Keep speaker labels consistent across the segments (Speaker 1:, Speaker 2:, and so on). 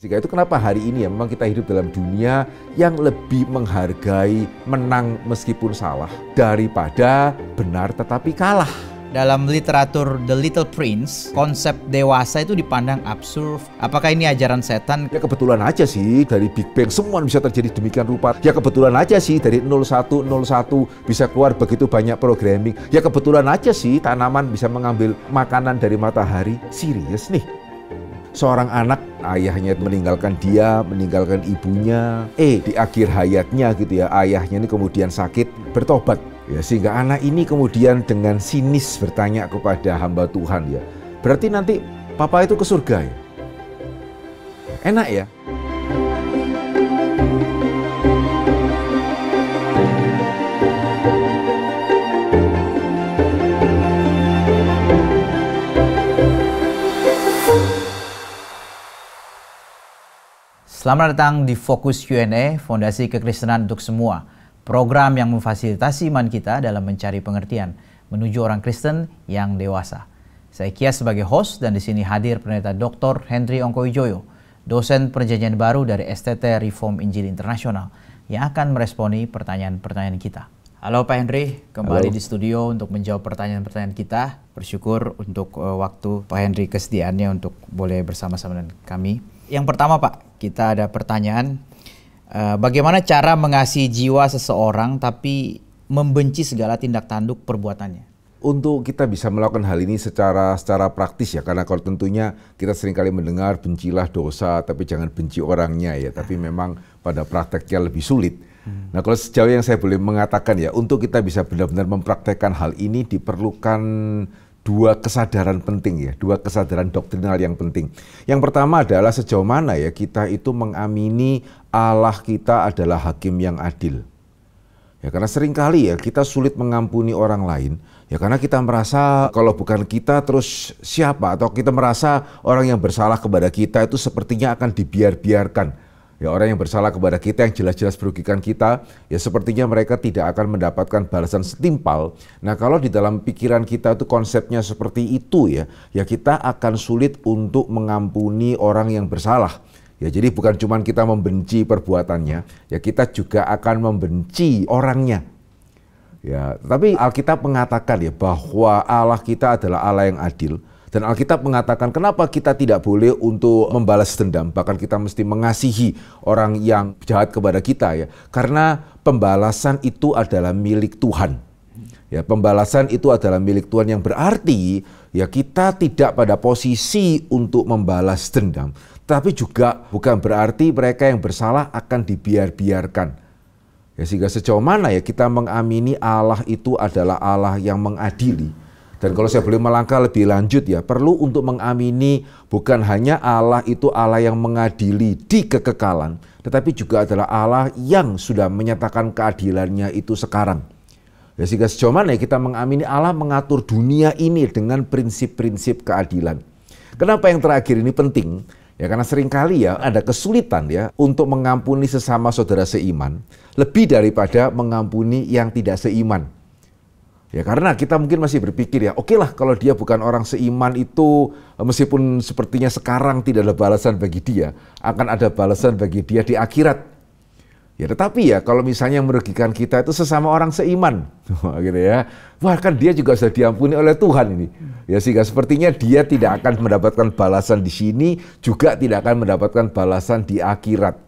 Speaker 1: Jika itu kenapa hari ini ya memang kita hidup dalam dunia yang lebih menghargai menang meskipun salah daripada benar tetapi kalah.
Speaker 2: Dalam literatur The Little Prince, konsep dewasa itu dipandang absurd. Apakah ini ajaran setan?
Speaker 1: Ya kebetulan aja sih dari Big Bang semua bisa terjadi demikian rupa. Ya kebetulan aja sih dari 0101 bisa keluar begitu banyak programming. Ya kebetulan aja sih tanaman bisa mengambil makanan dari matahari. Serius nih. Seorang anak, ayahnya meninggalkan dia, meninggalkan ibunya. Di akhir hayatnya gitu ya, ayahnya ini kemudian sakit, bertobat. Ya, sehingga anak ini kemudian dengan sinis bertanya kepada hamba Tuhan ya. Berarti nanti papa itu ke surga ya? Enak ya?
Speaker 2: Selamat datang di Fokus Q&A, Fondasi Kekristenan untuk Semua. Program yang memfasilitasi iman kita dalam mencari pengertian menuju orang Kristen yang dewasa. Saya Kias sebagai host dan di sini hadir Pendeta Dr. Henry Ongkowijoyo, dosen Perjanjian Baru dari STT Reform Injil Internasional yang akan meresponi pertanyaan-pertanyaan kita. Halo Pak Henry, kembali di studio untuk menjawab pertanyaan-pertanyaan kita. Bersyukur untuk waktu Pak Henry kesediaannya untuk boleh bersama-sama dengan kami. Yang pertama Pak, kita ada pertanyaan, bagaimana cara mengasihi jiwa seseorang tapi membenci segala tindak tanduk perbuatannya?
Speaker 1: Untuk kita bisa melakukan hal ini secara praktis ya, karena kalau tentunya kita seringkali mendengar bencilah dosa tapi jangan benci orangnya ya, tapi memang pada prakteknya lebih sulit. Nah kalau sejauh yang saya boleh mengatakan ya, untuk kita bisa benar-benar mempraktekkan hal ini diperlukan dua kesadaran penting ya, dua kesadaran doktrinal yang penting. Yang pertama adalah sejauh mana ya kita itu mengamini Allah kita adalah hakim yang adil. Ya karena seringkali ya kita sulit mengampuni orang lain, ya karena kita merasa kalau bukan kita terus siapa, atau kita merasa orang yang bersalah kepada kita itu sepertinya akan dibiarkan. Ya orang yang bersalah kepada kita yang jelas-jelas merugikan kita, ya sepertinya mereka tidak akan mendapatkan balasan setimpal. Nah kalau di dalam pikiran kita itu konsepnya seperti itu ya kita akan sulit untuk mengampuni orang yang bersalah. Ya jadi bukan cuma kita membenci perbuatannya, ya kita juga akan membenci orangnya. Ya, tapi Alkitab mengatakan ya bahwa Allah kita adalah Allah yang adil. Dan Alkitab mengatakan kenapa kita tidak boleh untuk membalas dendam, bahkan kita mesti mengasihi orang yang jahat kepada kita ya. Karena pembalasan itu adalah milik Tuhan. Ya, pembalasan itu adalah milik Tuhan yang berarti ya kita tidak pada posisi untuk membalas dendam. Tapi juga bukan berarti mereka yang bersalah akan dibiarkan. Ya, sehingga sejauh mana ya kita mengamini Allah itu adalah Allah yang mengadili. Dan kalau saya boleh melangkah lebih lanjut ya, perlu untuk mengamini bukan hanya Allah itu Allah yang mengadili di kekekalan, tetapi juga adalah Allah yang sudah menyatakan keadilannya itu sekarang. Ya, sehingga sejauh mana ya kita mengamini Allah mengatur dunia ini dengan prinsip-prinsip keadilan. Kenapa yang terakhir ini penting? Ya karena seringkali ya ada kesulitan ya untuk mengampuni sesama saudara seiman lebih daripada mengampuni yang tidak seiman. Ya karena kita mungkin masih berpikir ya oke lah kalau dia bukan orang seiman itu meskipun sepertinya sekarang tidak ada balasan bagi dia, akan ada balasan bagi dia di akhirat. Ya tetapi ya kalau misalnya yang merugikan kita itu sesama orang seiman gitu ya, wah kan dia juga sudah diampuni oleh Tuhan ini. Ya sehingga sepertinya dia tidak akan mendapatkan balasan di sini, juga tidak akan mendapatkan balasan di akhirat.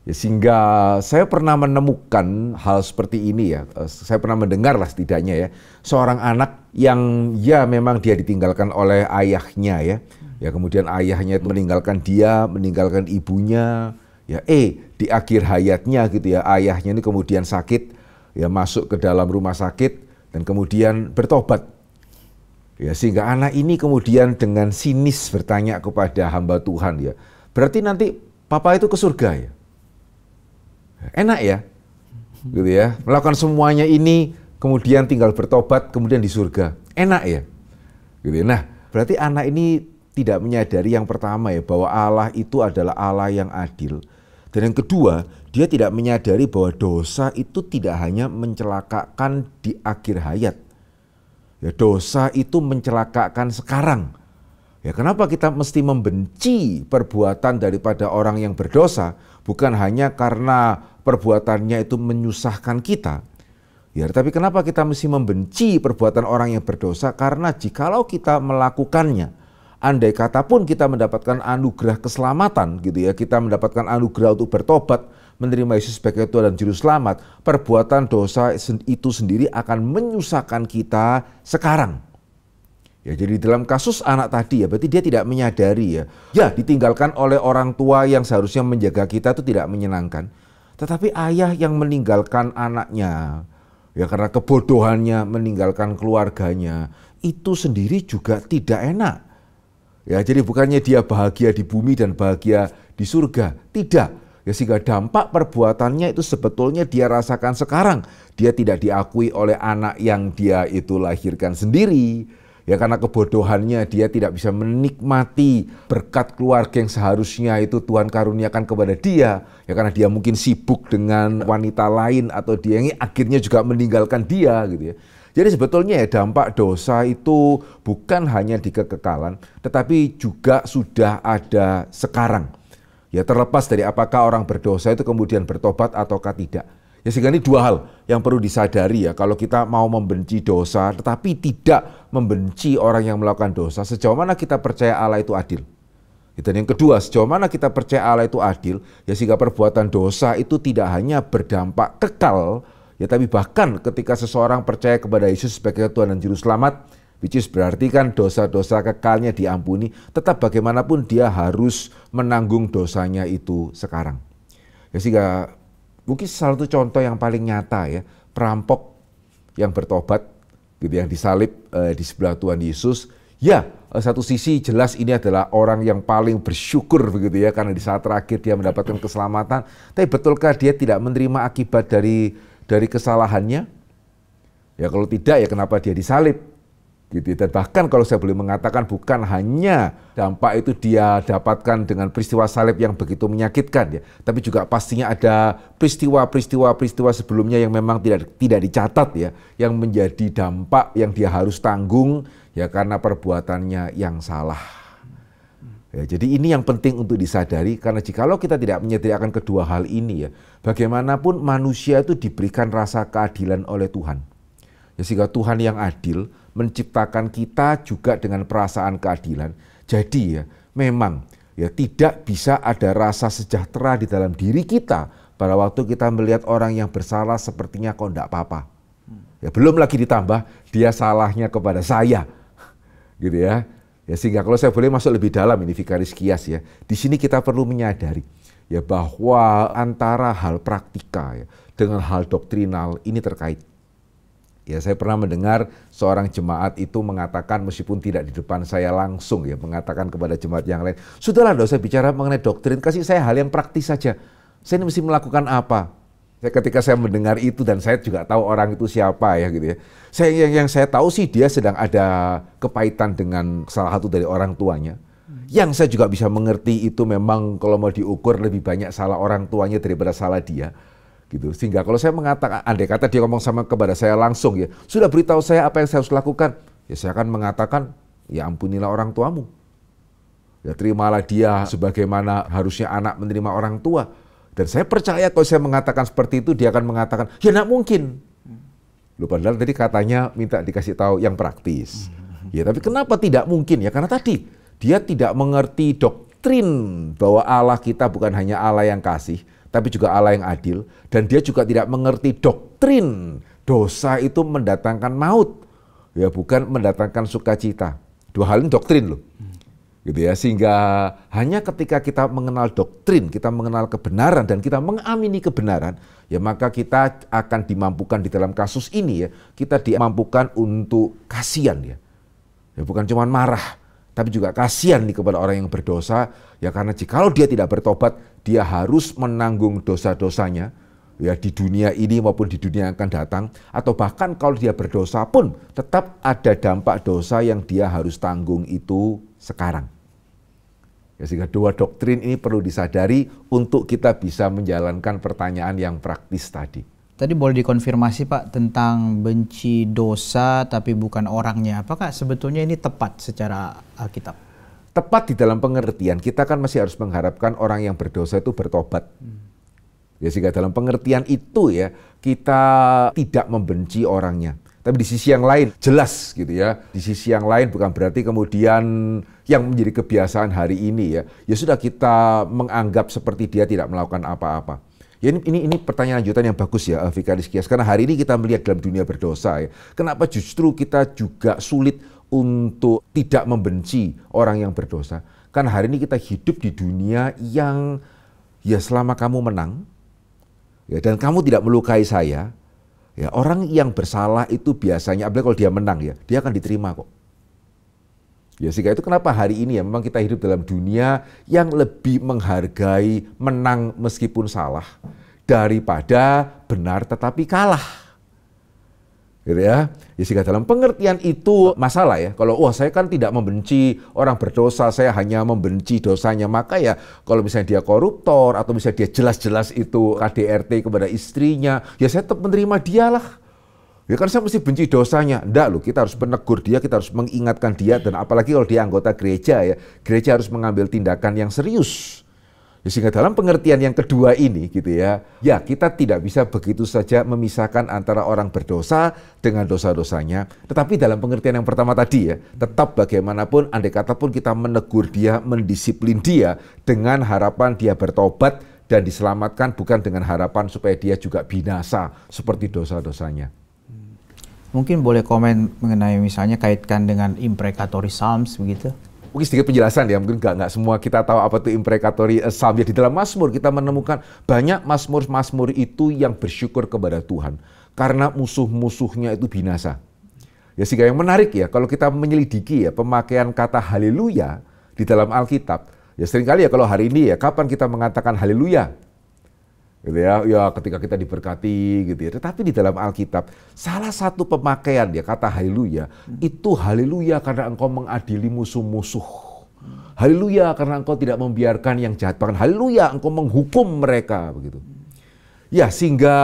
Speaker 1: Ya, sehingga saya pernah menemukan hal seperti ini ya, saya pernah mendengar lah setidaknya ya, seorang anak yang ya memang dia ditinggalkan oleh ayahnya ya kemudian ayahnya meninggalkan dia, meninggalkan ibunya, ya di akhir hayatnya gitu ya, ayahnya ini kemudian sakit, ya masuk ke dalam rumah sakit dan kemudian bertobat. Ya sehingga anak ini kemudian dengan sinis bertanya kepada hamba Tuhan ya, berarti nanti papa itu ke surga ya? Enak ya, gitu ya. Melakukan semuanya ini, kemudian tinggal bertobat, kemudian di surga. Enak ya, gitu ya. Nah, berarti anak ini tidak menyadari yang pertama ya, bahwa Allah itu adalah Allah yang adil. Dan yang kedua, dia tidak menyadari bahwa dosa itu tidak hanya mencelakakan di akhir hayat. Ya, dosa itu mencelakakan sekarang. Ya, kenapa kita mesti membenci perbuatan daripada orang yang berdosa? Bukan hanya karena perbuatannya itu menyusahkan kita. Ya, tapi kenapa kita mesti membenci perbuatan orang yang berdosa? Karena jikalau kita melakukannya, andai kata pun kita mendapatkan anugerah keselamatan gitu ya, kita mendapatkan anugerah untuk bertobat, menerima Yesus sebagai Tuhan dan Juru Selamat, perbuatan dosa itu sendiri akan menyusahkan kita sekarang. Ya, jadi dalam kasus anak tadi ya, berarti dia tidak menyadari ya. Ya, ditinggalkan oleh orang tua yang seharusnya menjaga kita itu tidak menyenangkan. Tetapi ayah yang meninggalkan anaknya, ya karena kebodohannya meninggalkan keluarganya, itu sendiri juga tidak enak. Ya, jadi bukannya dia bahagia di bumi dan bahagia di surga, tidak. Ya, sehingga dampak perbuatannya itu sebetulnya dia rasakan sekarang. Dia tidak diakui oleh anak yang dia itu lahirkan sendiri. Ya, karena kebodohannya dia tidak bisa menikmati berkat keluarga yang seharusnya itu Tuhan karuniakan kepada dia. Ya, karena dia mungkin sibuk dengan wanita lain atau dia yang akhirnya juga meninggalkan dia gitu ya. Jadi sebetulnya ya dampak dosa itu bukan hanya di kekekalan, tetapi juga sudah ada sekarang. Ya, terlepas dari apakah orang berdosa itu kemudian bertobat ataukah tidak. Ya, sehingga ini dua hal yang perlu disadari ya, kalau kita mau membenci dosa tetapi tidak membenci orang yang melakukan dosa, sejauh mana kita percaya Allah itu adil. Dan yang kedua, sejauh mana kita percaya Allah itu adil, ya sehingga perbuatan dosa itu tidak hanya berdampak kekal, ya tapi bahkan ketika seseorang percaya kepada Yesus sebagai Tuhan dan Juru Selamat, which is berarti kan dosa-dosa kekalnya diampuni, tetap bagaimanapun dia harus menanggung dosanya itu sekarang. Ya, sehingga mungkin salah satu contoh yang paling nyata ya, perampok yang bertobat gitu, yang disalib di sebelah Tuhan Yesus. Ya, satu sisi jelas ini adalah orang yang paling bersyukur begitu ya, karena di saat terakhir dia mendapatkan keselamatan. Tapi betulkah dia tidak menerima akibat dari kesalahannya? Ya kalau tidak, ya kenapa dia disalib? Gitu. Dan bahkan kalau saya boleh mengatakan, bukan hanya dampak itu dia dapatkan dengan peristiwa salib yang begitu menyakitkan ya, tapi juga pastinya ada peristiwa sebelumnya yang memang tidak dicatat ya, yang menjadi dampak yang dia harus tanggung ya karena perbuatannya yang salah. Ya, jadi ini yang penting untuk disadari, karena jikalau kita tidak menyadari akan kedua hal ini ya, bagaimanapun manusia itu diberikan rasa keadilan oleh Tuhan. Ya, sehingga Tuhan yang adil menciptakan kita juga dengan perasaan keadilan. Jadi ya memang ya tidak bisa ada rasa sejahtera di dalam diri kita pada waktu kita melihat orang yang bersalah sepertinya kok enggak apa-apa. Ya belum lagi ditambah dia salahnya kepada saya. Gitu ya. Ya sehingga kalau saya boleh masuk lebih dalam ini Vikaris Kias ya. Di sini kita perlu menyadari ya bahwa antara hal praktika ya dengan hal doktrinal ini terkait. Ya, saya pernah mendengar seorang jemaat itu mengatakan, meskipun tidak di depan saya langsung ya, mengatakan kepada jemaat yang lain, sudahlah, tidak usah bicara mengenai doktrin, kasih saya hal yang praktis saja. Saya ini mesti melakukan apa? Ketika saya mendengar itu, dan saya juga tahu orang itu siapa ya gitu ya. Yang saya tahu sih dia sedang ada kepahitan dengan salah satu dari orang tuanya. Yang saya juga bisa mengerti itu memang kalau mau diukur lebih banyak salah orang tuanya daripada salah dia. Gitu. Sehingga kalau saya mengatakan, andai kata dia ngomong kepada saya langsung ya, sudah beritahu saya apa yang saya harus lakukan, ya saya akan mengatakan, ya ampunilah orang tuamu. Ya terimalah dia sebagaimana harusnya anak menerima orang tua. Dan saya percaya kalau saya mengatakan seperti itu, dia akan mengatakan, ya enggak mungkin. Loh, padahal tadi katanya minta dikasih tahu yang praktis. Ya tapi kenapa tidak mungkin? Ya karena tadi dia tidak mengerti doktrin bahwa Allah kita bukan hanya Allah yang kasih, tapi juga Allah yang adil, dan dia juga tidak mengerti doktrin dosa itu mendatangkan maut, ya bukan mendatangkan sukacita. Dua hal ini doktrin loh, gitu ya. Sehingga hanya ketika kita mengenal doktrin, kita mengenal kebenaran dan kita mengamini kebenaran, ya maka kita akan dimampukan di dalam kasus ini ya, kita dimampukan untuk kasihan ya bukan cuma marah, tapi juga kasihan nih kepada orang yang berdosa, ya karena jikalau dia tidak bertobat, dia harus menanggung dosa-dosanya, ya di dunia ini maupun di dunia yang akan datang, atau bahkan kalau dia berdosa pun tetap ada dampak dosa yang dia harus tanggung itu sekarang. Ya, sehingga dua doktrin ini perlu disadari untuk kita bisa menjalankan pertanyaan yang praktis tadi.
Speaker 2: Tadi boleh dikonfirmasi Pak tentang benci dosa tapi bukan orangnya. Apakah sebetulnya ini tepat secara Alkitab?
Speaker 1: tepat di dalam pengertian, kita kan masih harus mengharapkan orang yang berdosa itu bertobat. Ya, sehingga dalam pengertian itu ya, kita tidak membenci orangnya. Tapi di sisi yang lain jelas gitu ya. Di sisi yang lain bukan berarti kemudian yang menjadi kebiasaan hari ini ya sudah kita menganggap seperti dia tidak melakukan apa-apa. Ya ini pertanyaan lanjutan yang bagus ya, Vikaris Kias. Karena hari ini kita melihat dalam dunia berdosa ya. Kenapa justru kita juga sulit untuk tidak membenci orang yang berdosa? Karena hari ini kita hidup di dunia yang ya selama kamu menang ya, dan kamu tidak melukai saya, ya orang yang bersalah itu biasanya, apalagi kalau dia menang ya, dia akan diterima kok. Ya sehingga itu kenapa hari ini ya memang kita hidup dalam dunia yang lebih menghargai menang meskipun salah daripada benar tetapi kalah. Gitu ya. Ya sehingga dalam pengertian itu masalah ya. Kalau saya kan tidak membenci orang berdosa, saya hanya membenci dosanya. Maka ya kalau misalnya dia koruptor atau misalnya dia jelas-jelas itu KDRT kepada istrinya, ya saya tetap menerima dialah. Ya kan saya mesti benci dosanya. Enggak loh, kita harus menegur dia, kita harus mengingatkan dia. Dan apalagi kalau dia anggota gereja ya, gereja harus mengambil tindakan yang serius. Ya, sehingga dalam pengertian yang kedua ini gitu ya, ya kita tidak bisa begitu saja memisahkan antara orang berdosa dengan dosa-dosanya. Tetapi dalam pengertian yang pertama tadi ya, tetap bagaimanapun andai kata pun kita menegur dia, mendisiplin dia dengan harapan dia bertobat dan diselamatkan, bukan dengan harapan supaya dia juga binasa seperti dosa-dosanya.
Speaker 2: Mungkin boleh komen mengenai misalnya kaitkan dengan imprecatory psalms begitu?
Speaker 1: Mungkin sedikit penjelasan ya, mungkin nggak semua kita tahu apa itu imprecatory psalm. Ya, di dalam Mazmur kita menemukan banyak Mazmur itu yang bersyukur kepada Tuhan karena musuh-musuhnya itu binasa. Ya sehingga yang menarik ya, kalau kita menyelidiki ya pemakaian kata haleluya di dalam Alkitab, ya seringkali ya kalau hari ini ya kapan kita mengatakan haleluya? Gitu ya, ketika kita diberkati gitu ya. Tetapi di dalam Alkitab salah satu pemakaian ya kata haleluya itu haleluya karena engkau mengadili musuh-musuh. Haleluya karena engkau tidak membiarkan yang jahat, bahkan haleluya engkau menghukum mereka begitu. Ya sehingga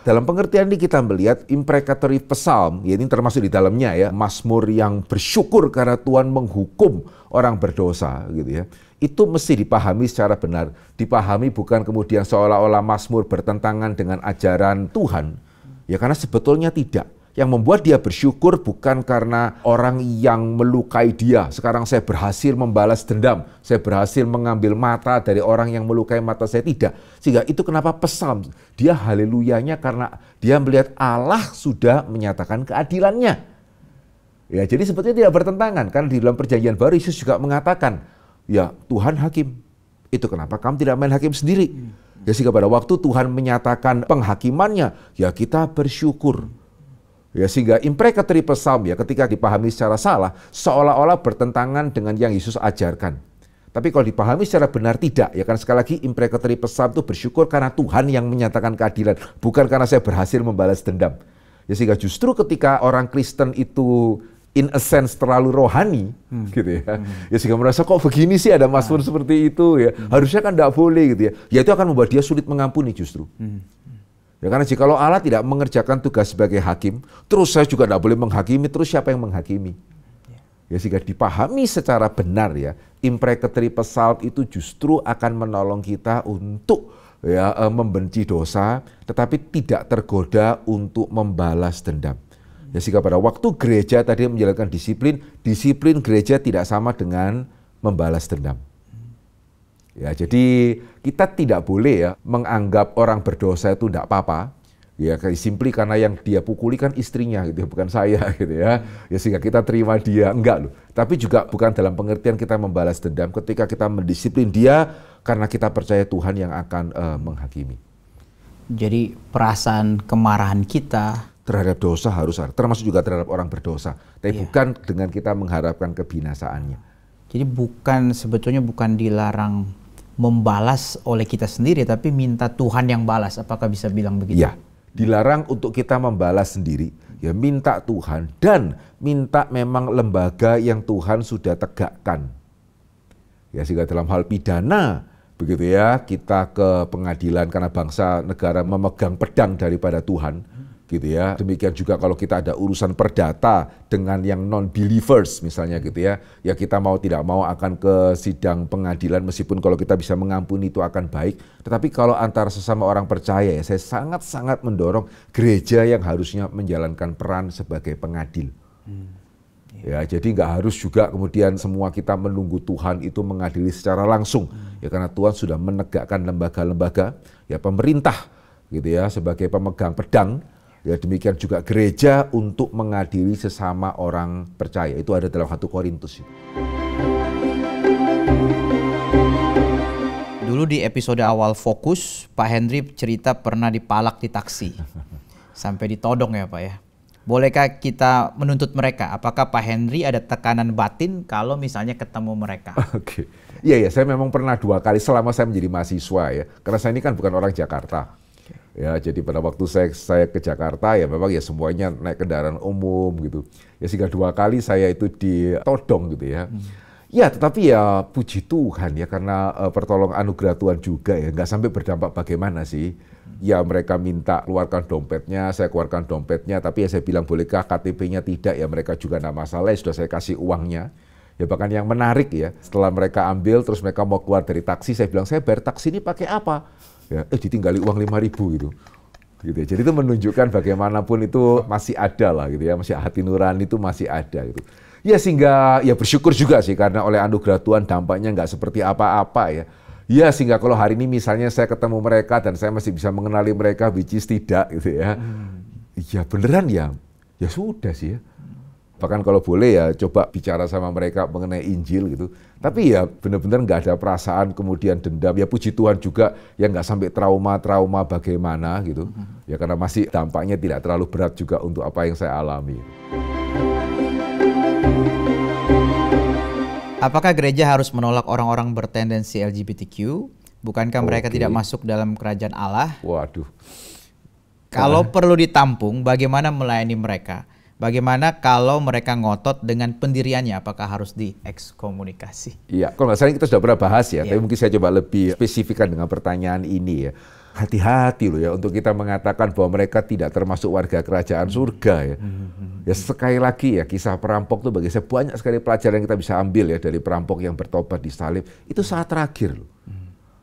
Speaker 1: dalam pengertian ini kita melihat imprecatory psalm, ya ini termasuk di dalamnya ya Mazmur yang bersyukur karena Tuhan menghukum orang berdosa gitu ya. Itu mesti dipahami secara benar. Dipahami bukan kemudian seolah-olah Mazmur bertentangan dengan ajaran Tuhan. Ya karena sebetulnya tidak. Yang membuat dia bersyukur bukan karena orang yang melukai dia. Sekarang saya berhasil membalas dendam. Saya berhasil mengambil mata dari orang yang melukai mata saya. Tidak. Sehingga itu kenapa psalm. Dia haleluyanya karena dia melihat Allah sudah menyatakan keadilannya. Ya jadi sebetulnya tidak bertentangan. Karena di dalam perjanjian baru Yesus juga mengatakan, ya Tuhan hakim, itu kenapa kamu tidak main hakim sendiri? Ya sehingga pada waktu Tuhan menyatakan penghakimannya, ya kita bersyukur. Ya sehingga imprecatory psalm ya ketika dipahami secara salah, seolah-olah bertentangan dengan yang Yesus ajarkan. Tapi kalau dipahami secara benar tidak, ya kan sekali lagi imprecatory psalm itu bersyukur karena Tuhan yang menyatakan keadilan, bukan karena saya berhasil membalas dendam. Ya sehingga justru ketika orang Kristen itu in a sense terlalu rohani gitu ya. Ya sehingga merasa kok begini sih ada Mazmur seperti itu ya. Harusnya kan tidak boleh gitu ya. Ya itu akan membuat dia sulit mengampuni justru. Ya karena jikalau Allah tidak mengerjakan tugas sebagai hakim, terus saya juga tidak boleh menghakimi, terus siapa yang menghakimi? Ya sehingga dipahami secara benar ya, imprecatory psalm itu justru akan menolong kita untuk ya membenci dosa, tetapi tidak tergoda untuk membalas dendam. Ya sehingga pada waktu gereja tadi menjalankan disiplin gereja tidak sama dengan membalas dendam. Ya jadi kita tidak boleh ya menganggap orang berdosa itu tidak apa-apa. Ya simply karena yang dia pukuli kan istrinya gitu, bukan saya gitu ya. Ya sehingga kita terima dia, enggak loh. Tapi juga bukan dalam pengertian kita membalas dendam ketika kita mendisiplin dia karena kita percaya Tuhan yang akan menghakimi.
Speaker 2: Jadi perasaan kemarahan kita
Speaker 1: terhadap dosa harus ada, termasuk juga terhadap orang berdosa. Tapi bukan dengan kita mengharapkan kebinasaannya.
Speaker 2: Jadi sebetulnya bukan dilarang membalas oleh kita sendiri, tapi minta Tuhan yang balas. Apakah bisa bilang begitu?
Speaker 1: Ya, dilarang untuk kita membalas sendiri. Ya minta Tuhan dan minta memang lembaga yang Tuhan sudah tegakkan. Ya sehingga dalam hal pidana, begitu ya, kita ke pengadilan karena bangsa negara memegang pedang daripada Tuhan. gitu ya. Demikian juga kalau kita ada urusan perdata dengan yang non-believers misalnya gitu ya, ya kita mau tidak mau akan ke sidang pengadilan meskipun kalau kita bisa mengampuni itu akan baik. Tetapi kalau antara sesama orang percaya ya, saya sangat-sangat mendorong gereja yang harusnya menjalankan peran sebagai pengadil. Ya, jadi nggak harus juga kemudian semua kita menunggu Tuhan itu mengadili secara langsung. Ya karena Tuhan sudah menegakkan lembaga-lembaga, ya pemerintah gitu ya sebagai pemegang pedang. Ya demikian juga gereja untuk mengadili sesama orang percaya. Itu ada dalam 1 Korintus.
Speaker 2: Dulu di episode awal Fokus, Pak Henry cerita pernah dipalak di taksi. Sampai ditodong ya Pak ya. Bolehkah kita menuntut mereka? Apakah Pak Henry ada tekanan batin kalau misalnya ketemu mereka?
Speaker 1: Oke. Iya, saya memang pernah 2 kali selama saya menjadi mahasiswa ya. Karena saya ini kan bukan orang Jakarta. Ya, jadi pada waktu saya ke Jakarta ya memang ya semuanya naik kendaraan umum gitu. Ya sehingga 2 kali saya itu ditodong gitu ya. Ya tetapi ya puji Tuhan ya karena pertolongan anugerah Tuhan juga ya. Nggak sampai berdampak bagaimana sih. Ya mereka minta keluarkan dompetnya, saya keluarkan dompetnya. Tapi ya saya bilang bolehkah KTP-nya tidak ya mereka juga nggak masalah ya sudah saya kasih uangnya. Ya bahkan yang menarik ya setelah mereka ambil terus mereka mau keluar dari taksi saya bilang saya bayar taksi ini pakai apa? Ya, ditinggali uang 5.000 gitu. Ya. Jadi itu menunjukkan bagaimanapun itu masih ada lah gitu ya, masih hati nurani itu masih ada gitu. Ya sehingga ya bersyukur juga sih karena oleh anugerah Tuhan dampaknya nggak seperti apa-apa ya. Ya sehingga kalau hari ini misalnya saya ketemu mereka dan saya masih bisa mengenali mereka which is tidak gitu ya. Ya beneran ya sudah sih ya. Bahkan kalau boleh ya coba bicara sama mereka mengenai Injil gitu. Tapi ya benar-benar nggak ada perasaan kemudian dendam. Ya puji Tuhan juga ya nggak sampai trauma-trauma bagaimana gitu. Ya karena masih dampaknya tidak terlalu berat juga untuk apa yang saya alami.
Speaker 2: Apakah gereja harus menolak orang-orang bertendensi LGBTQ? Bukankah mereka tidak masuk dalam kerajaan Allah?
Speaker 1: Waduh.
Speaker 2: Kalau perlu ditampung, bagaimana melayani mereka? Bagaimana kalau mereka ngotot dengan pendiriannya, apakah harus diekskomunikasi?
Speaker 1: Iya, kalau nggak salah kita sudah pernah bahas ya, tapi mungkin saya coba lebih spesifikkan dengan pertanyaan ini ya. Hati-hati loh ya untuk kita mengatakan bahwa mereka tidak termasuk warga kerajaan surga ya. Ya sekali lagi ya kisah perampok itu bagi saya banyak sekali pelajaran yang kita bisa ambil ya dari perampok yang bertobat di salib. Itu saat terakhir loh.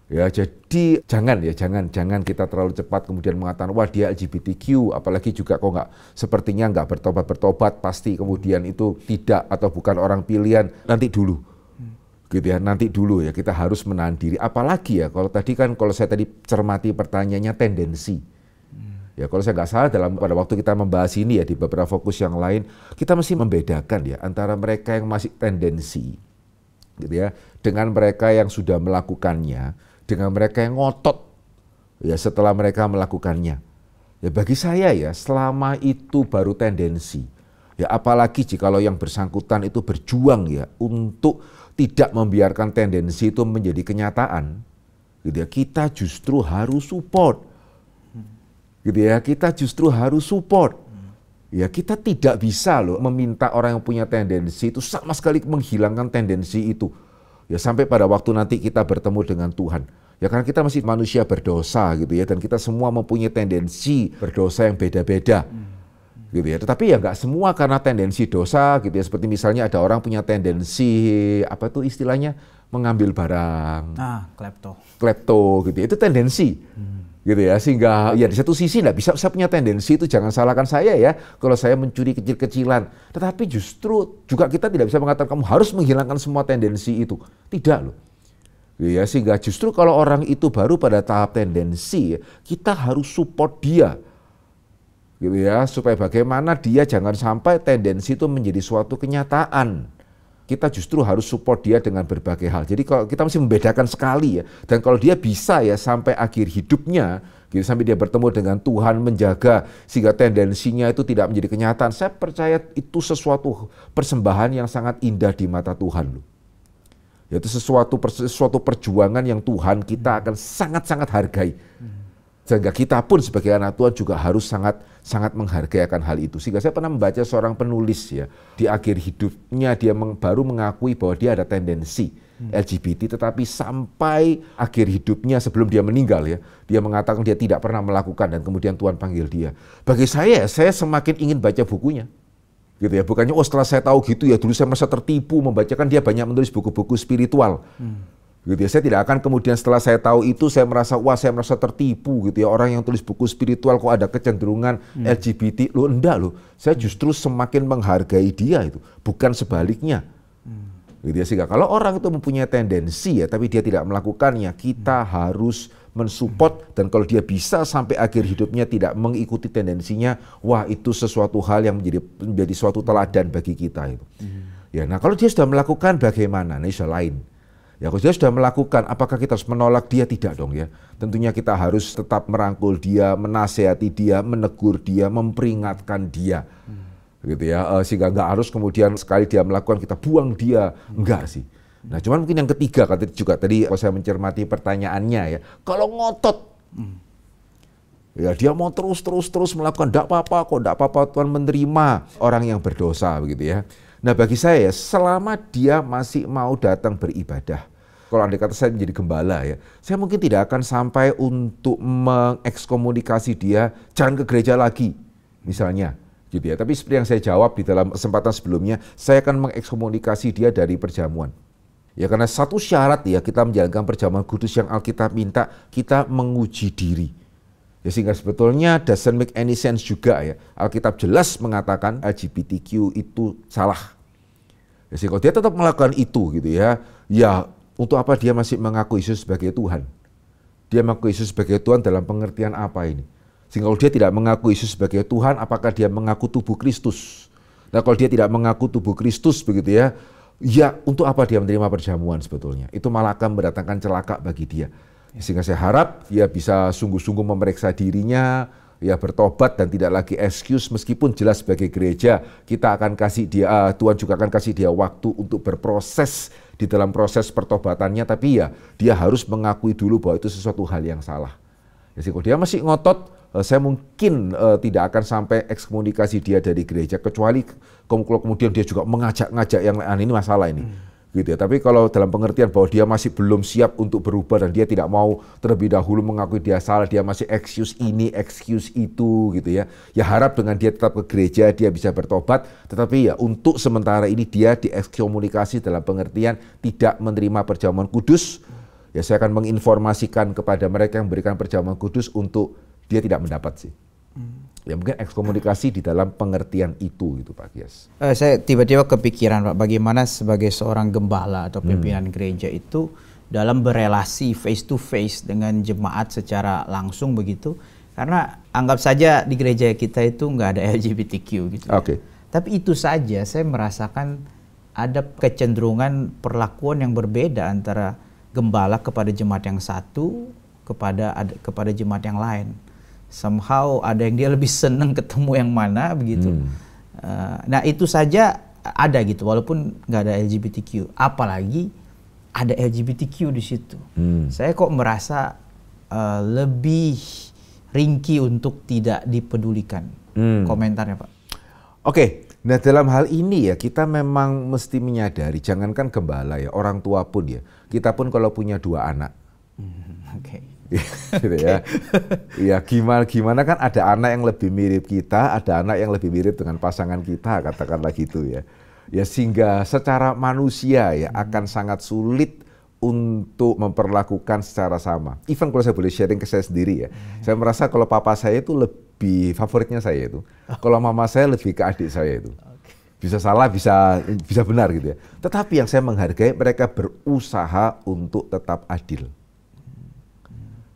Speaker 1: Ya jadi jangan kita terlalu cepat kemudian mengatakan wah dia LGBTQ apalagi juga kok sepertinya nggak bertobat pasti kemudian itu tidak atau bukan orang pilihan nanti dulu gitu ya nanti dulu ya kita harus menahan diri apalagi ya kalau saya tadi cermati pertanyaannya tendensi ya kalau saya nggak salah pada waktu kita membahas ini ya di beberapa fokus yang lain kita mesti membedakan ya antara mereka yang masih tendensi gitu ya dengan mereka yang sudah melakukannya dengan mereka yang ngotot ya setelah mereka melakukannya. Ya bagi saya ya selama itu baru tendensi. Ya apalagi jikalau yang bersangkutan itu berjuang ya untuk tidak membiarkan tendensi itu menjadi kenyataan. Gitu ya, kita justru harus support. Gitu ya, kita justru harus support. Ya kita tidak bisa loh meminta orang yang punya tendensi itu sama sekali menghilangkan tendensi itu. Ya sampai pada waktu nanti kita bertemu dengan Tuhan. Ya karena kita masih manusia berdosa gitu ya. Dan kita semua mempunyai tendensi berdosa yang beda-beda. Gitu ya. Tetapi ya nggak semua karena tendensi dosa gitu ya. Seperti misalnya ada orang punya tendensi, apa tuh istilahnya, mengambil barang. Klepto gitu ya. Itu tendensi. Gitu ya, sehingga ya di satu sisi nggak bisa saya punya tendensi itu jangan salahkan saya ya kalau saya mencuri kecil-kecilan. Tetapi justru juga kita tidak bisa mengatakan kamu harus menghilangkan semua tendensi itu. Tidak loh. Ya, sehingga justru kalau orang itu baru pada tahap tendensi, kita harus support dia. Gitu ya, supaya bagaimana dia jangan sampai tendensi itu menjadi suatu kenyataan. Kita justru harus support dia dengan berbagai hal. Jadi kalau kita mesti membedakan sekali ya. Dan kalau dia bisa ya sampai akhir hidupnya, gitu, sampai dia bertemu dengan Tuhan, menjaga sehingga tendensinya itu tidak menjadi kenyataan. Saya percaya itu sesuatu persembahan yang sangat indah di mata Tuhan loh. Yaitu sesuatu perjuangan yang Tuhan kita akan sangat-sangat hargai. Sehingga kita pun sebagai anak Tuhan juga harus sangat menghargai akan hal itu. Sehingga saya pernah membaca seorang penulis ya, di akhir hidupnya dia baru mengakui bahwa dia ada tendensi. LGBT, tetapi sampai akhir hidupnya sebelum dia meninggal ya, dia mengatakan dia tidak pernah melakukan dan kemudian Tuhan panggil dia. Bagi saya semakin ingin baca bukunya. Gitu ya, bukannya setelah saya tahu gitu ya, dulu saya merasa tertipu membacakan, dia banyak menulis buku-buku spiritual. Gitu ya, saya tidak akan kemudian setelah saya tahu itu saya merasa tertipu gitu ya, orang yang tulis buku spiritual kok ada kecenderungan LGBT. Enggak loh, saya justru semakin menghargai dia itu, bukan sebaliknya. Gitu ya, sehingga kalau orang itu mempunyai tendensi ya, tapi dia tidak melakukannya, kita harus mensupport, dan kalau dia bisa sampai akhir hidupnya tidak mengikuti tendensinya, wah itu sesuatu hal yang menjadi suatu teladan bagi kita itu. Ya, nah kalau dia sudah melakukan bagaimana? Nah, isu lain. Ya, kalau dia sudah melakukan, apakah kita harus menolak dia? Tidak dong ya. Tentunya kita harus tetap merangkul dia, menasehati dia, menegur dia, memperingatkan dia. Gitu ya, sehingga nggak harus kemudian sekali dia melakukan kita buang dia, enggak sih. Nah, cuman mungkin yang ketiga juga tadi kalau saya mencermati pertanyaannya ya, kalau ngotot, ya dia mau terus melakukan, enggak apa-apa Tuhan menerima orang yang berdosa begitu ya. Nah, bagi saya selama dia masih mau datang beribadah, kalau andai kata saya menjadi gembala ya, saya mungkin tidak akan sampai untuk mengekskomunikasi dia, jangan ke gereja lagi, misalnya. Gitu ya. Tapi seperti yang saya jawab di dalam kesempatan sebelumnya, saya akan mengekskomunikasi dia dari perjamuan. Ya, karena satu syarat ya kita menjalankan perjamuan kudus yang Alkitab minta, kita menguji diri. Ya, sehingga sebetulnya doesn't make any sense juga ya. Alkitab jelas mengatakan LGBTQ itu salah. Ya, sehingga dia tetap melakukan itu gitu ya. Ya, untuk apa dia masih mengaku Yesus sebagai Tuhan? Dia mengaku Yesus sebagai Tuhan dalam pengertian apa ini? Sehingga kalau dia tidak mengaku Yesus sebagai Tuhan, apakah dia mengaku tubuh Kristus? Nah, kalau dia tidak mengaku tubuh Kristus begitu ya, ya untuk apa dia menerima perjamuan sebetulnya? Itu malah akan mendatangkan celaka bagi dia. Sehingga saya harap dia bisa sungguh-sungguh memeriksa dirinya, ya bertobat dan tidak lagi excuse, meskipun jelas sebagai gereja kita akan kasih dia, Tuhan juga akan kasih dia waktu untuk berproses di dalam proses pertobatannya, tapi ya dia harus mengakui dulu bahwa itu sesuatu hal yang salah. Jadi kalau dia masih ngotot, saya mungkin tidak akan sampai ekskomunikasi dia dari gereja, kecuali kalau kemudian dia juga mengajak-ngajak yang lain, ini masalah ini. Gitu ya. Tapi kalau dalam pengertian bahwa dia masih belum siap untuk berubah dan dia tidak mau terlebih dahulu mengakui dia salah, dia masih excuse ini, excuse itu gitu ya. Ya harap dengan dia tetap ke gereja, dia bisa bertobat, tetapi ya untuk sementara ini dia diekskomunikasi dalam pengertian tidak menerima perjamuan kudus. Ya saya akan menginformasikan kepada mereka yang memberikan perjamuan kudus untuk dia tidak mendapat sih. Ya mungkin ekskomunikasi di dalam pengertian itu gitu Pak Kias.
Speaker 2: Saya tiba-tiba kepikiran Pak, bagaimana sebagai seorang gembala atau pimpinan gereja itu dalam berelasi face to face dengan jemaat secara langsung begitu. Karena anggap saja di gereja kita itu nggak ada LGBTQ gitu.
Speaker 1: Oke.
Speaker 2: Tapi itu saja saya merasakan ada kecenderungan perlakuan yang berbeda antara gembala kepada jemaat yang satu kepada jemaat yang lain. Somehow ada yang dia lebih senang ketemu yang mana begitu. Nah itu saja ada gitu, walaupun nggak ada LGBTQ, apalagi ada LGBTQ di situ. Saya kok merasa lebih ringkih untuk tidak dipedulikan. Komentarnya Pak.
Speaker 1: Oke, nah dalam hal ini ya kita memang mesti menyadari, jangankan gembala ya, orang tua pun ya, kita pun kalau punya 2 anak. Gitu ya. Ya gimana kan ada anak yang lebih mirip kita, ada anak yang lebih mirip dengan pasangan kita, katakanlah gitu ya. Ya sehingga secara manusia ya akan sangat sulit untuk memperlakukan secara sama. Even kalau saya boleh sharing ke saya sendiri ya, saya merasa kalau papa saya itu lebih favoritnya saya itu. Kalau mama saya lebih ke adik saya itu. Bisa salah, bisa benar gitu ya. Tetapi yang saya menghargai, mereka berusaha untuk tetap adil.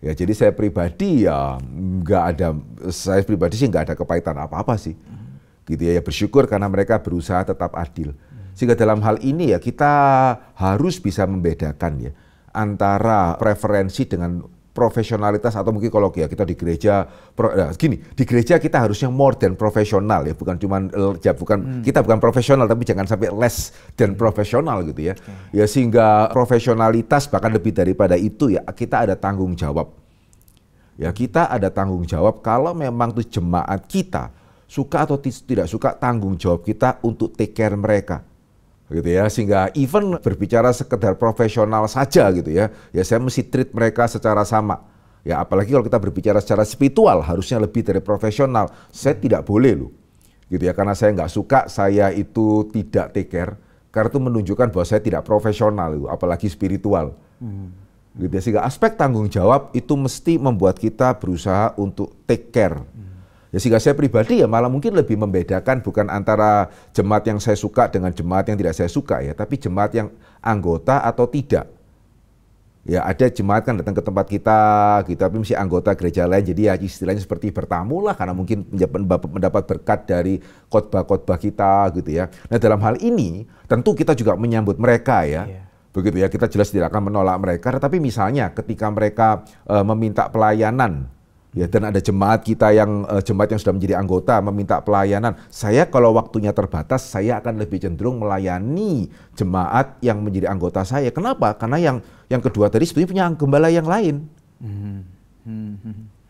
Speaker 1: Ya jadi saya pribadi ya saya pribadi sih nggak ada kepahitan apa-apa sih. Gitu ya, bersyukur karena mereka berusaha tetap adil. Sehingga dalam hal ini ya kita harus bisa membedakan ya antara preferensi dengan profesionalitas, atau mungkin kalau ya kita di gereja di gereja kita harusnya more than profesional ya, kita bukan profesional tapi jangan sampai less than profesional gitu ya. Ya sehingga profesionalitas bahkan lebih daripada itu ya kita ada tanggung jawab. Ya kita ada tanggung jawab kalau memang tuh jemaat kita suka atau tidak suka, tanggung jawab kita untuk take care mereka. gitu ya, sehingga even berbicara sekedar profesional saja gitu ya saya mesti treat mereka secara sama. Ya apalagi kalau kita berbicara secara spiritual harusnya lebih dari profesional. Saya tidak boleh loh, gitu ya, karena saya nggak suka saya itu tidak take care, karena itu menunjukkan bahwa saya tidak profesional itu, apalagi spiritual. Gitu ya, sehingga aspek tanggung jawab itu mesti membuat kita berusaha untuk take care. Ya sehingga saya pribadi ya malah mungkin lebih membedakan bukan antara jemaat yang saya suka dengan jemaat yang tidak saya suka ya, tapi jemaat yang anggota atau tidak. Ya ada jemaat kan datang ke tempat kita gitu, tapi mesti anggota gereja lain, jadi ya istilahnya seperti bertamu lah karena mungkin mendapat berkat dari khotbah-khotbah kita gitu ya. Nah dalam hal ini tentu kita juga menyambut mereka ya. Begitu ya, kita jelas tidak akan menolak mereka, tetapi misalnya ketika mereka meminta pelayanan, ya, dan ada jemaat kita yang jemaat yang sudah menjadi anggota meminta pelayanan. Saya kalau waktunya terbatas, saya akan lebih cenderung melayani jemaat yang menjadi anggota saya. Kenapa? Karena yang kedua tadi sebetulnya punya gembala yang lain.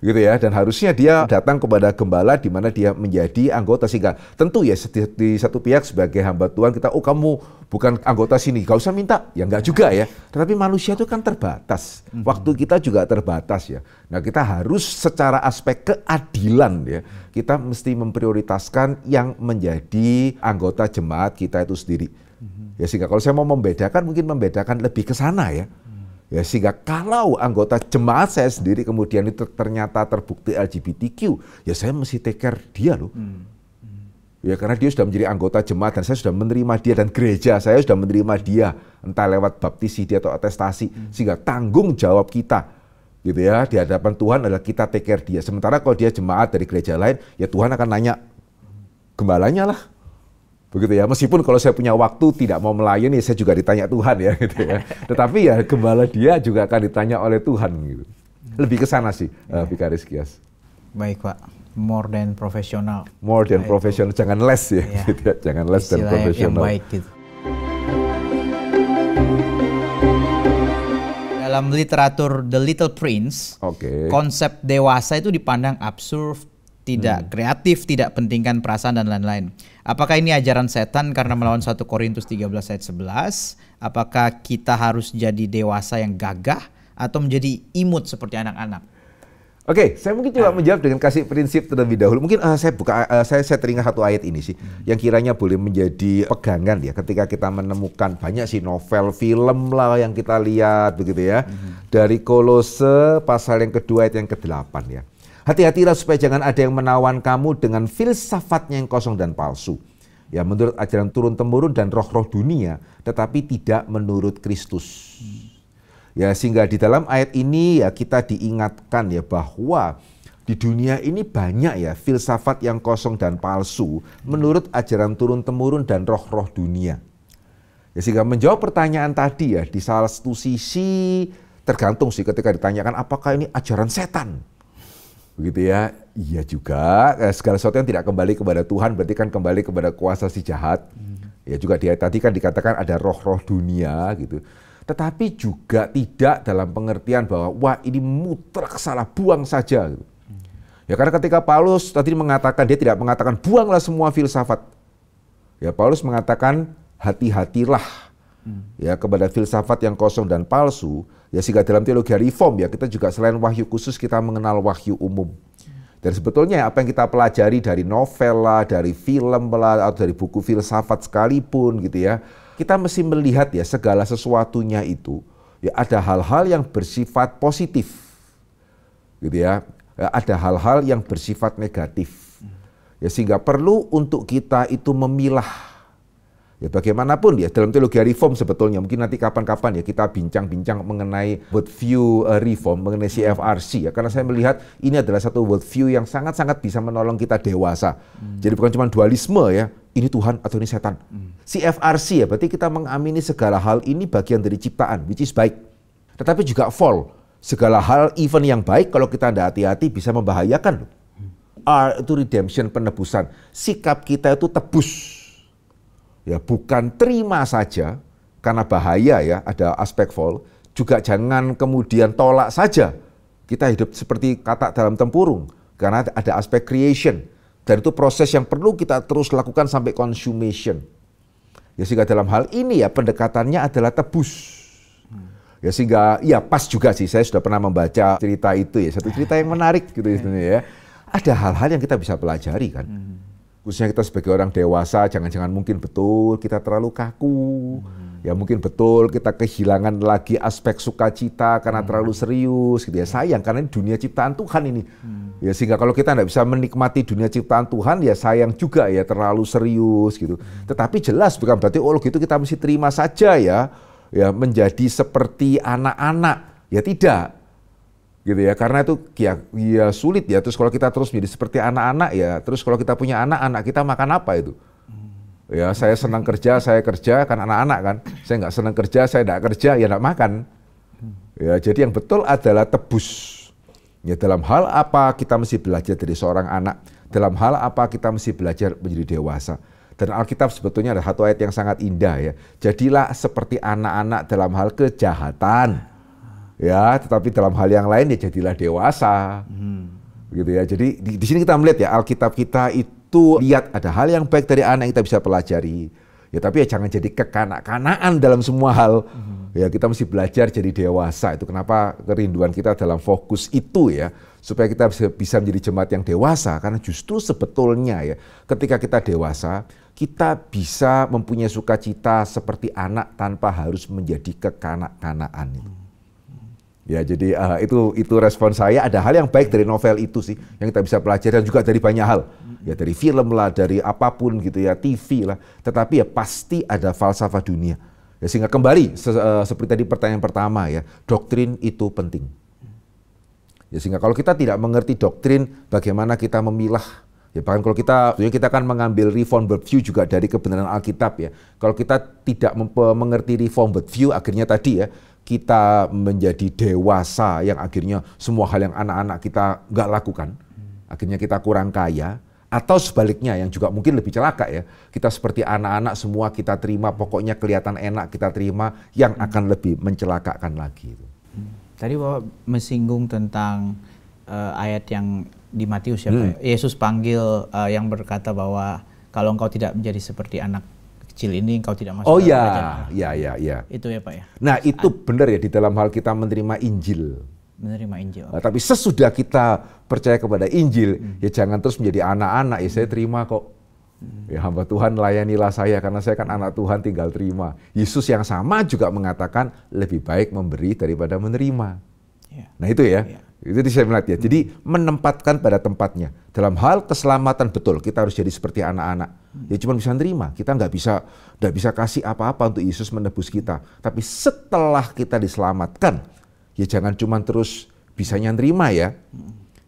Speaker 1: Gitu ya, dan harusnya dia datang kepada gembala di mana dia menjadi anggota, sehingga tentu ya di satu pihak sebagai hamba Tuhan kita, oh kamu bukan anggota sini, gak usah minta, ya enggak juga ya. Tetapi manusia itu kan terbatas, waktu kita juga terbatas ya. Nah kita harus secara aspek keadilan ya, kita mesti memprioritaskan yang menjadi anggota jemaat kita itu sendiri. Ya sehingga kalau saya mau membedakan, mungkin membedakan lebih ke sana ya. Ya sehingga kalau anggota jemaat saya sendiri kemudian itu ternyata terbukti LGBTQ, ya saya mesti take care dia loh. Ya karena dia sudah menjadi anggota jemaat dan saya sudah menerima dia, dan gereja saya sudah menerima dia, entah lewat baptisi dia atau atestasi, sehingga tanggung jawab kita gitu ya di hadapan Tuhan adalah kita take care dia. Sementara kalau dia jemaat dari gereja lain, ya Tuhan akan nanya gembalanya lah. Begitu ya, meskipun kalau saya punya waktu tidak mau melayani, saya juga ditanya Tuhan ya gitu ya. Tetapi ya gembala dia juga akan ditanya oleh Tuhan gitu. Lebih ke sana sih, Vikaris Kias.
Speaker 2: Baik Pak, more than profesional.
Speaker 1: More than profesional, jangan les ya, gitu ya. Jangan les dan profesional.
Speaker 2: Yang baik gitu. Dalam literatur The Little Prince, konsep dewasa itu dipandang absurd, tidak kreatif, tidak pentingkan perasaan dan lain-lain. Apakah ini ajaran setan karena melawan 1 Korintus 13 ayat 11? Apakah kita harus jadi dewasa yang gagah atau menjadi imut seperti anak-anak?
Speaker 1: Oke, saya mungkin coba menjawab dengan kasih prinsip terlebih dahulu. Mungkin saya teringat satu ayat ini sih, yang kiranya boleh menjadi pegangan ya ketika kita menemukan banyak sih novel, film lah yang kita lihat begitu ya. Dari Kolose pasal yang kedua ayat yang ke-8 ya. Hati-hatilah supaya jangan ada yang menawan kamu dengan filsafatnya yang kosong dan palsu. Ya, menurut ajaran turun-temurun dan roh-roh dunia, tetapi tidak menurut Kristus. Ya, sehingga di dalam ayat ini ya kita diingatkan ya bahwa di dunia ini banyak ya filsafat yang kosong dan palsu menurut ajaran turun-temurun dan roh-roh dunia. Ya, sehingga menjawab pertanyaan tadi ya di salah satu sisi tergantung sih ketika ditanyakan apakah ini ajaran setan. Begitu ya, iya juga, segala sesuatu yang tidak kembali kepada Tuhan berarti kan kembali kepada kuasa si jahat. Ya juga tadi kan dikatakan ada roh-roh dunia gitu. Tetapi juga tidak dalam pengertian bahwa wah ini mutlak salah, buang saja gitu. Ya karena ketika Paulus tadi mengatakan, dia tidak mengatakan buanglah semua filsafat. Ya Paulus mengatakan hati-hatilah ya kepada filsafat yang kosong dan palsu. Ya sehingga dalam teologi reform ya kita juga selain wahyu khusus kita mengenal wahyu umum. Dan sebetulnya apa yang kita pelajari dari novel lah, dari film lah, atau dari buku filsafat sekalipun gitu ya, kita mesti melihat ya segala sesuatunya itu ya ada hal-hal yang bersifat positif gitu ya, ada hal-hal yang bersifat negatif. Ya sehingga perlu untuk kita itu memilah. Ya bagaimanapun ya dalam teologi reform sebetulnya mungkin nanti kapan-kapan ya kita bincang-bincang mengenai worldview reform, mengenai CFRC ya, karena saya melihat ini adalah satu worldview yang sangat-sangat bisa menolong kita dewasa. Jadi bukan cuma dualisme ya, ini Tuhan atau ini setan. CFRC ya berarti kita mengamini segala hal ini bagian dari ciptaan, which is baik. Tetapi juga fall, segala hal even yang baik kalau kita tidak hati-hati bisa membahayakan. R itu redemption, penebusan. Sikap kita itu tebus. Ya bukan terima saja karena bahaya ya, ada aspek fall, juga jangan kemudian tolak saja. Kita hidup seperti katak dalam tempurung karena ada aspek creation, dan itu proses yang perlu kita terus lakukan sampai consummation. Ya sehingga dalam hal ini ya pendekatannya adalah tebus. Ya sehingga ya pas juga sih, saya sudah pernah membaca cerita itu ya, satu cerita yang menarik gitu ya. Ada hal-hal yang kita bisa pelajari kan. Khususnya kita sebagai orang dewasa, jangan-jangan mungkin betul kita terlalu kaku. Ya mungkin betul kita kehilangan lagi aspek sukacita karena terlalu serius gitu ya. Sayang karena ini dunia ciptaan Tuhan ini. Ya sehingga kalau kita tidak bisa menikmati dunia ciptaan Tuhan ya sayang juga ya terlalu serius gitu. Tetapi jelas bukan berarti oh gitu kita mesti terima saja ya menjadi seperti anak-anak. Ya tidak. Gitu ya, karena itu ya sulit ya. Terus kalau kita terus menjadi seperti anak-anak ya, terus kalau kita punya anak-anak kita makan apa itu? Ya saya senang kerja, saya kerja kan anak-anak kan. Saya nggak senang kerja, saya nggak kerja ya nggak makan. Ya jadi yang betul adalah tebus. Ya dalam hal apa kita mesti belajar dari seorang anak? Dalam hal apa kita mesti belajar menjadi dewasa? Dan Alkitab sebetulnya ada satu ayat yang sangat indah ya. Jadilah seperti anak-anak dalam hal kejahatan. Ya, tetapi dalam hal yang lain ya jadilah dewasa. Gitu ya. Jadi di sini kita melihat ya Alkitab kita itu lihat ada hal yang baik dari anak yang kita bisa pelajari. Ya tapi ya jangan jadi kekanak-kanaan dalam semua hal. Ya kita mesti belajar jadi dewasa. Itu kenapa kerinduan kita dalam fokus itu ya. Supaya kita bisa menjadi jemaat yang dewasa. Karena justru sebetulnya ya ketika kita dewasa, kita bisa mempunyai sukacita seperti anak tanpa harus menjadi kekanak-kanaan itu. Ya jadi itu respon saya. Ada hal yang baik dari novel itu sih yang kita bisa pelajari dan juga dari banyak hal. Ya dari film lah, dari apapun gitu ya, TV lah. Tetapi ya pasti ada falsafah dunia. Ya sehingga kembali seperti tadi pertanyaan pertama ya, doktrin itu penting. Ya sehingga kalau kita tidak mengerti doktrin, bagaimana kita memilah? Ya bahkan kalau kita kan mengambil reform worldview juga dari kebenaran Alkitab ya. Kalau kita tidak mengerti reform worldview, akhirnya tadi ya kita menjadi dewasa yang akhirnya semua hal yang anak-anak kita nggak lakukan. Akhirnya kita kurang kaya. Atau sebaliknya yang juga mungkin lebih celaka ya. Kita seperti anak-anak semua kita terima, pokoknya kelihatan enak kita terima, yang akan lebih mencelakakan lagi.
Speaker 2: Tadi Bapak mesinggung tentang ayat yang di Matius ya Pak. Yesus panggil yang berkata bahwa kalau engkau tidak menjadi seperti anak kecil ini, engkau tidak masuk dalam kerajaan.
Speaker 1: Ya.
Speaker 2: Itu ya Pak ya.
Speaker 1: Nah itu benar ya di dalam hal kita menerima Injil.
Speaker 2: Menerima Injil.
Speaker 1: Okay. Tapi sesudah kita percaya kepada Injil, ya jangan terus menjadi anak-anak. Ya saya terima kok. Ya hamba Tuhan layanilah saya karena saya kan anak Tuhan tinggal terima. Yesus yang sama juga mengatakan lebih baik memberi daripada menerima. Nah itu ya. Itu saya melihat ya. Jadi menempatkan pada tempatnya. Dalam hal keselamatan betul kita harus jadi seperti anak-anak. Ya cuma bisa nerima. Kita nggak bisa kasih apa-apa untuk Yesus menebus kita. Tapi setelah kita diselamatkan, ya jangan cuma terus bisanya nerima ya.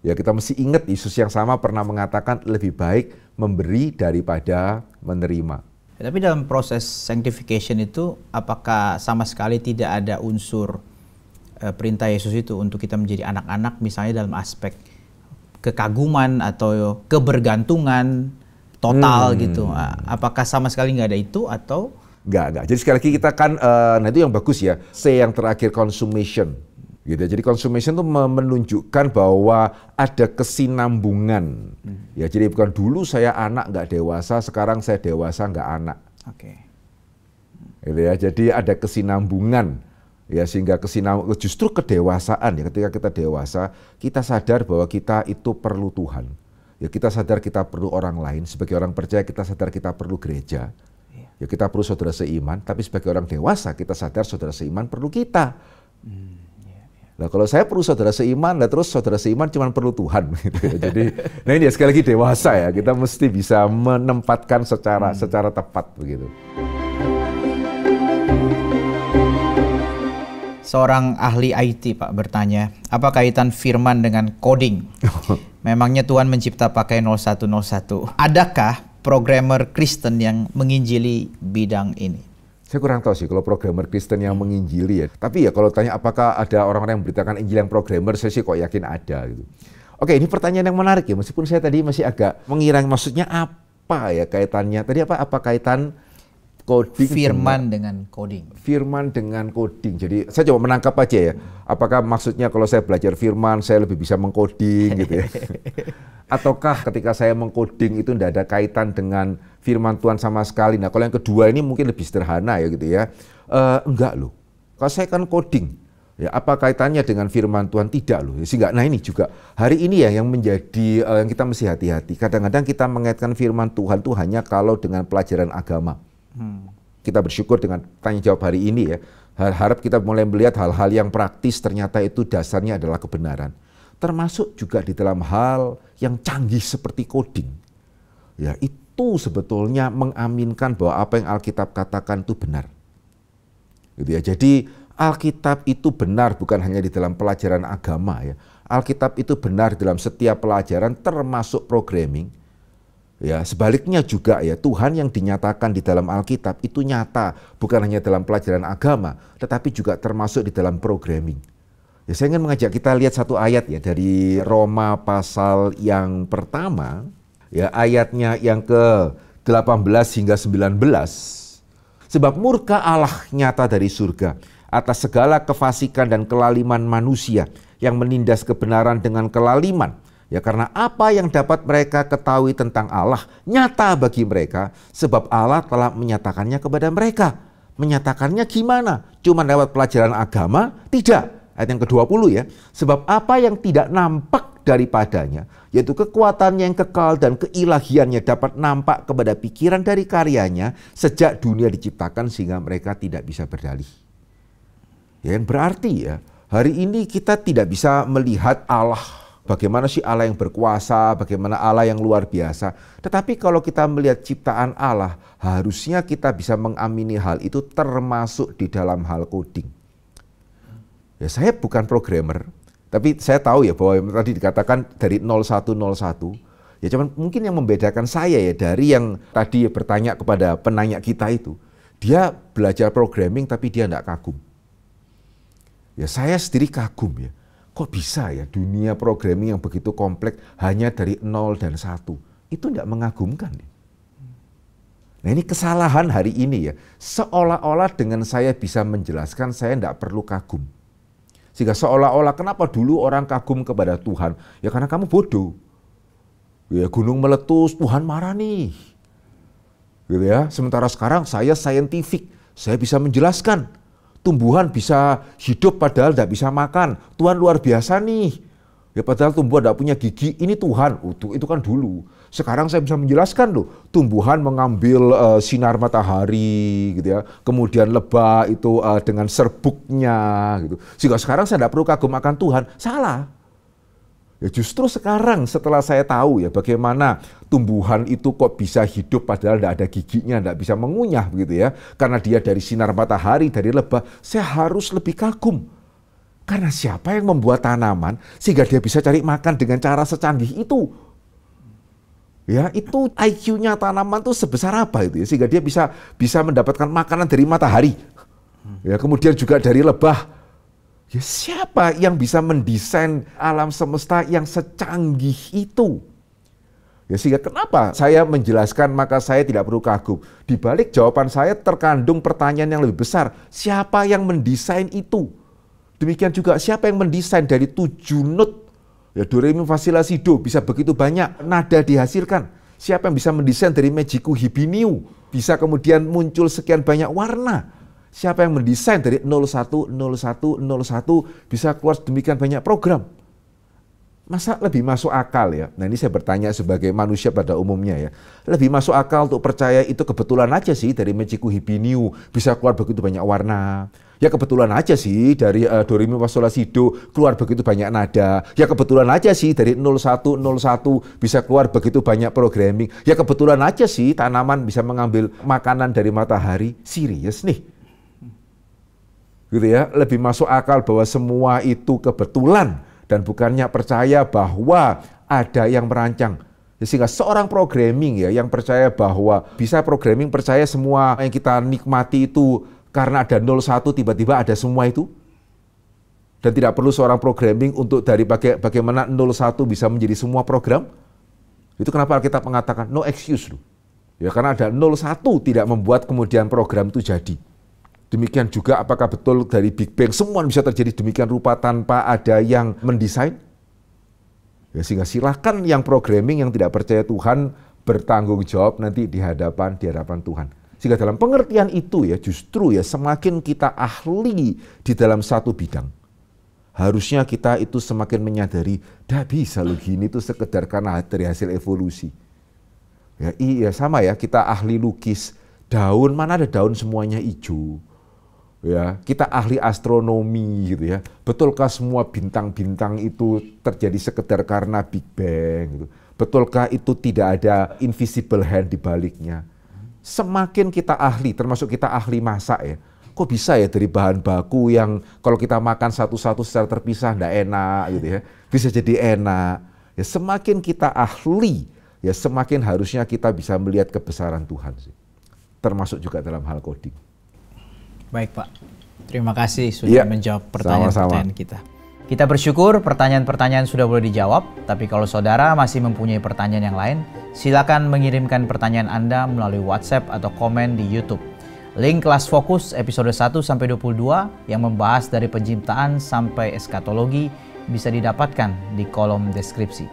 Speaker 1: Ya kita mesti ingat Yesus yang sama pernah mengatakan lebih baik memberi daripada menerima.
Speaker 2: Tapi dalam proses sanctification itu apakah sama sekali tidak ada unsur perintah Yesus itu untuk kita menjadi anak-anak misalnya dalam aspek kekaguman atau kebergantungan total gitu. Apakah sama sekali nggak ada itu atau?
Speaker 1: Nggak. Jadi sekali lagi kita kan, nah itu yang bagus ya. C yang terakhir consummation. Gitu. Jadi consummation itu menunjukkan bahwa ada kesinambungan. Ya jadi bukan dulu saya anak nggak dewasa, sekarang saya dewasa nggak anak.
Speaker 2: Oke.
Speaker 1: Gitu ya. Jadi ada kesinambungan. Ya sehingga justru kedewasaan ya ketika kita dewasa kita sadar bahwa kita itu perlu Tuhan. Ya kita sadar kita perlu orang lain. Sebagai orang percaya kita sadar kita perlu gereja. Ya kita perlu saudara seiman. Tapi sebagai orang dewasa kita sadar saudara seiman perlu kita. Nah kalau saya perlu saudara seiman, nah terus saudara seiman cuma perlu Tuhan. Gitu ya. Jadi, nah ini ya sekali lagi dewasa ya, kita mesti bisa menempatkan secara tepat begitu.
Speaker 2: Seorang ahli IT Pak bertanya, apa kaitan firman dengan coding? Memangnya Tuhan mencipta pakai 0101. Adakah programmer Kristen yang menginjili bidang ini?
Speaker 1: Saya kurang tahu sih kalau programmer Kristen yang menginjili ya. Tapi ya kalau tanya apakah ada orang-orang yang memberitakan Injil yang programmer, saya sih kok yakin ada gitu. Oke, ini pertanyaan yang menarik ya. Meskipun saya tadi masih agak mengira maksudnya apa ya kaitannya. Tadi apa kaitan coding
Speaker 2: firman dengan coding.
Speaker 1: Firman dengan coding. Jadi saya coba menangkap aja ya. Apakah maksudnya kalau saya belajar firman saya lebih bisa mengcoding gitu ya? Ataukah ketika saya mengcoding itu tidak ada kaitan dengan firman Tuhan sama sekali? Nah kalau yang kedua ini mungkin lebih sederhana ya gitu ya. Enggak loh. Kalau saya kan coding. Ya, apa kaitannya dengan firman Tuhan? Tidak loh. Sehingga, nah ini juga hari ini ya yang menjadi yang kita mesti hati-hati. Kadang-kadang kita mengaitkan firman Tuhan itu hanya kalau dengan pelajaran agama. Kita bersyukur dengan tanya jawab hari ini ya. Harap kita mulai melihat hal-hal yang praktis ternyata itu dasarnya adalah kebenaran. Termasuk juga di dalam hal yang canggih seperti coding. Ya, itu sebetulnya mengaminkan bahwa apa yang Alkitab katakan itu benar. Gitu ya. Jadi Alkitab itu benar bukan hanya di dalam pelajaran agama ya. Alkitab itu benar dalam setiap pelajaran termasuk programming. Ya, sebaliknya juga ya, Tuhan yang dinyatakan di dalam Alkitab itu nyata bukan hanya dalam pelajaran agama, tetapi juga termasuk di dalam programming. Ya, saya ingin mengajak kita lihat satu ayat ya dari Roma pasal yang pertama, ya ayatnya yang ke-18 hingga 19. Sebab murka Allah nyata dari surga atas segala kefasikan dan kelaliman manusia yang menindas kebenaran dengan kelaliman. Ya karena apa yang dapat mereka ketahui tentang Allah nyata bagi mereka sebab Allah telah menyatakannya kepada mereka. Menyatakannya gimana? Cuma lewat pelajaran agama? Tidak. Ayat yang ke-20 ya. Sebab apa yang tidak nampak daripadanya, yaitu kekuatannya yang kekal dan keilahiannya dapat nampak kepada pikiran dari karyanya sejak dunia diciptakan sehingga mereka tidak bisa berdalih. Ya, yang berarti ya, hari ini kita tidak bisa melihat Allah, bagaimana sih Allah yang berkuasa, bagaimana Allah yang luar biasa. Tetapi kalau kita melihat ciptaan Allah, harusnya kita bisa mengamini hal itu termasuk di dalam hal coding. Ya, saya bukan programmer, tapi saya tahu ya bahwa tadi dikatakan dari 0101. Ya cuman mungkin yang membedakan saya ya dari yang tadi bertanya kepada penanya kita itu, dia belajar programming tapi dia tidak kagum. Ya saya sendiri kagum ya, kok bisa ya dunia programming yang begitu kompleks hanya dari 0 dan 1. Itu tidak mengagumkan. Nah ini kesalahan hari ini ya, seolah-olah dengan saya bisa menjelaskan saya tidak perlu kagum. Sehingga seolah-olah kenapa dulu orang kagum kepada Tuhan? Ya karena kamu bodoh. Ya gunung meletus, Tuhan marah nih. Gitu ya. Sementara sekarang saya scientific, saya bisa menjelaskan. Tumbuhan bisa hidup padahal tidak bisa makan. Tuhan luar biasa nih. Ya padahal tumbuhan tidak punya gigi, ini Tuhan. Itu kan dulu. Sekarang saya bisa menjelaskan loh, tumbuhan mengambil sinar matahari gitu ya. Kemudian lebah itu dengan serbuknya gitu. Sehingga sekarang saya tidak perlu kagum akan Tuhan. Salah. Ya justru sekarang setelah saya tahu ya bagaimana tumbuhan itu kok bisa hidup padahal tidak ada giginya, tidak bisa mengunyah begitu ya. Karena dia dari sinar matahari, dari lebah, saya harus lebih kagum. Karena siapa yang membuat tanaman sehingga dia bisa cari makan dengan cara secanggih itu? Ya, itu IQ-nya tanaman itu sebesar apa itu ya, sehingga dia bisa mendapatkan makanan dari matahari. Ya, kemudian juga dari lebah. Ya, siapa yang bisa mendesain alam semesta yang secanggih itu? Ya, sehingga kenapa saya menjelaskan maka saya tidak perlu kagum. Di balik jawaban saya terkandung pertanyaan yang lebih besar. Siapa yang mendesain itu? Demikian juga siapa yang mendesain dari 7 not, ya do re mi fa si la si do bisa begitu banyak nada dihasilkan. Siapa yang bisa mendesain dari Magiku Hibiniu bisa kemudian muncul sekian banyak warna. Siapa yang mendesain dari 01, 01, 01 bisa keluar demikian banyak program. Masa lebih masuk akal ya? Nah ini saya bertanya sebagai manusia pada umumnya ya. Lebih masuk akal untuk percaya itu kebetulan aja sih dari Magiku Hibiniu bisa keluar begitu banyak warna. Ya kebetulan aja sih dari do re mi fa sol la si do keluar begitu banyak nada. Ya kebetulan aja sih dari 0101 bisa keluar begitu banyak programming. Ya kebetulan aja sih tanaman bisa mengambil makanan dari matahari. Serius nih. Gitu ya, lebih masuk akal bahwa semua itu kebetulan dan bukannya percaya bahwa ada yang merancang. Sehingga seorang programming ya yang percaya bahwa bisa programming percaya semua yang kita nikmati itu karena ada 01 tiba-tiba ada semua itu. Dan tidak perlu seorang programming untuk dari bagaimana 01 bisa menjadi semua program. Itu kenapa kita mengatakan no excuse loh. Ya, karena ada 01 tidak membuat kemudian program itu jadi. Demikian juga apakah betul dari Big Bang semua bisa terjadi demikian rupa tanpa ada yang mendesain? Ya, sehingga silakan yang programming yang tidak percaya Tuhan bertanggung jawab nanti di hadapan Tuhan. Sehingga dalam pengertian itu ya justru ya semakin kita ahli di dalam satu bidang, harusnya kita itu semakin menyadari, dah bisa loh gini tuh sekedar karena dari hasil evolusi. Ya, iya sama ya, kita ahli lukis, daun mana ada daun semuanya hijau. Ya, kita ahli astronomi gitu ya. Betulkah semua bintang-bintang itu terjadi sekedar karena Big Bang gitu. Betulkah itu tidak ada invisible hand di baliknya? Semakin kita ahli, termasuk kita ahli masak ya. Kok bisa ya dari bahan baku yang kalau kita makan satu-satu secara terpisah enggak enak gitu ya. Bisa jadi enak. Ya, semakin kita ahli, ya semakin harusnya kita bisa melihat kebesaran Tuhan sih. Termasuk juga dalam hal coding.
Speaker 2: Baik Pak, terima kasih sudah menjawab pertanyaan-pertanyaan kita. Kita bersyukur pertanyaan-pertanyaan sudah boleh dijawab, tapi kalau saudara masih mempunyai pertanyaan yang lain, silakan mengirimkan pertanyaan Anda melalui WhatsApp atau komen di YouTube. Link kelas fokus episode 1-22 yang membahas dari penciptaan sampai eskatologi bisa didapatkan di kolom deskripsi.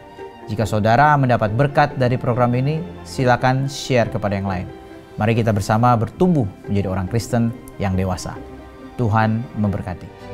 Speaker 2: Jika saudara mendapat berkat dari program ini, silakan share kepada yang lain. Mari kita bersama bertumbuh menjadi orang Kristen yang dewasa. Tuhan memberkati.